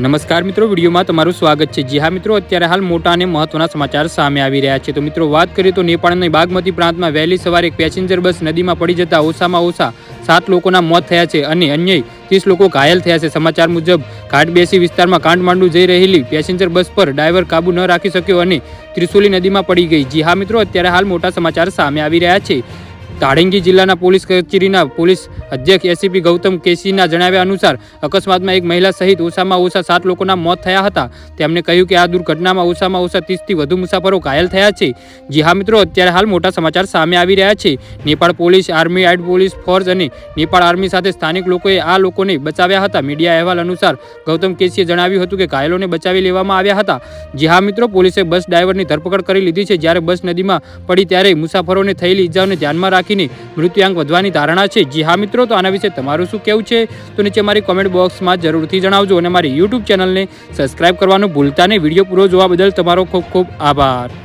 નમસ્કાર મિત્રો, વિડીયોમાં તમારું સ્વાગત છે। જી હા મિત્રો, અત્યારે હાલ મોટા અને મહત્વના સમાચાર સામે આવી રહ્યા છે। તો મિત્રો વાત કરીએ તો નેપાળના બાગમતી પ્રાંતમાં વહેલી સવારે એક પેસેન્જર બસ નદીમાં પડી જતા ઓછામાં ઓછા 7 લોકોના મોત થયા છે અને અન્ય 30 લોકો ઘાયલ થયા છે। સમાચાર મુજબ ઘાટબેસી વિસ્તારમાં કાઠમાંડુ જઈ રહેલી પેસેન્જર બસ પર ડ્રાઈવર કાબુ ન રાખી શક્યો અને ત્રિશુલી નદીમાં પડી ગઈ। જી હા મિત્રો, અત્યારે હાલ મોટા સમાચાર સામે આવી રહ્યા છે। ધાણેંગી જિલ્લાના પોલીસ કચેરીના પોલીસ અધ્યક્ષ એસીપી ગૌતમ કેસીના જણાવ્યા અનુસાર અકસ્માતમાં એક મહિલા સહિત ઓછામાં ઓછા 7 લોકોના મોત થયા હતા। તેમણે કહ્યું કે આ દુર્ઘટનામાં ઓછામાં ઓછા 30થી વધુ મુસાફરો ઘાયલ થયા છે। જી હા મિત્રો, અત્યારે હાલ મોટા સમાચાર સામે આવી રહ્યા છે। Nepal police, army and police force અને નેપાળ આર્મી સાથે સ્થાનિક લોકોએ આ લોકોને બચાવ્યા હતા। મીડિયા અહેવાલ અનુસાર ગૌતમ કેસીએ જણાવ્યું હતું કે ઘાયલોને બચાવી લેવામાં આવ્યા હતા। જી હા મિત્રો, પોલીસે બસ ડ્રાઈવરની ધરપકડ કરી લીધી છે। જ્યારે બસ નદીમાં પડી ત્યારે મુસાફરોને થયેલી ઇજાઓને ધ્યાનમાં રાખીને મૃત્યુઆંક વધવાની ધારણા છે। જી હા મિત્રો, તો આના વિશે તમારું શું કહેવું છે તો નીચે મારી કોમેન્ટ બોક્સમાં જરૂરથી જણાવજો અને મારી યુટ્યુબ ચેનલને સબસ્ક્રાઇબ કરવાનું ભૂલતા નહીં। વિડીયો પૂરો જોવા બદલ તમારો ખૂબ ખૂબ આભાર।